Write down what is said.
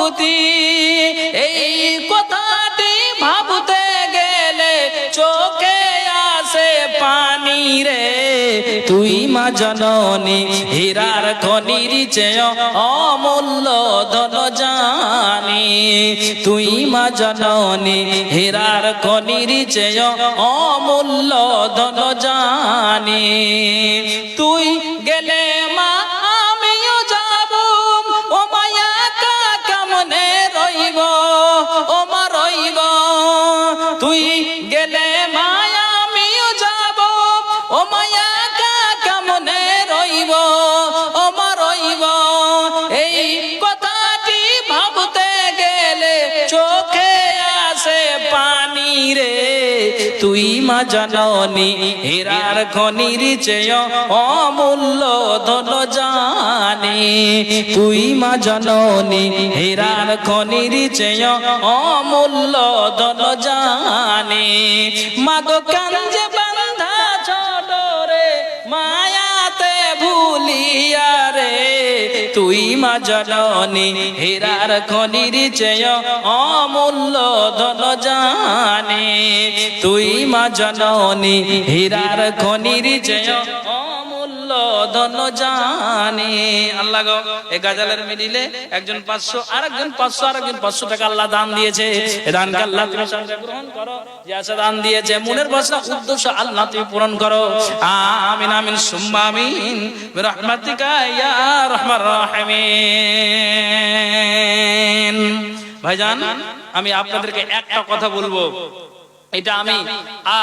অনুভূতি, এই কথাটি ভাবতে গেলে চোখে আসে পানি রে। তুই মা জননী হীরার খনির চেয়ে অমূল্য ধন জানি, তুই মা জননী হীরার খনির চেয়ে অমূল্য ধন জানি। তুই গেলে মা আমিও যাব, ও মায়া কা কেমনে রইব, ও মা রইব। তুই গেলে মা আমিও যাব, ও মায়া কা কেমনে রইব, ও মা রইব। এই কথাটি ভাবতে গেলে চোখে আসে পানি রে। তুই মা জননী হীরার খনির চেয়ে অমূল্য ধন জানি, তুই মা জননী হীরার খনির চেয়ে অমূল্য ধন জানি। মাগো কাঞ্জে বান্ধা চডরে মায়াতে ভুলিয়া রে। তুই মা জননী হীরার খনির চেয়ে অমূল্য ধন জানি, তুই মা জননী হীরার খনির চেয়ে অমূল্য ধন জানি। আল্লাহ গো, এই গাজালের মিডিলে একজন 500, আরেকজন 500, আরেকজন 500 টাকা আল্লাহ দান দিয়েছে। এই দানকে আল্লাহ তুমি গ্রহণ করো। যে আশা দান দিয়েছে মনের বাসনা উদ্দেশ্য আল্লাহ তুমি পূরণ করো। আমিন আমিন সুম্মা আমিন বিরহমাতিকা ইয়া আরহামার রাহিমিন। ভাইজান, আমি আপনাদেরকে একটা কথা বলবো, এটা আমি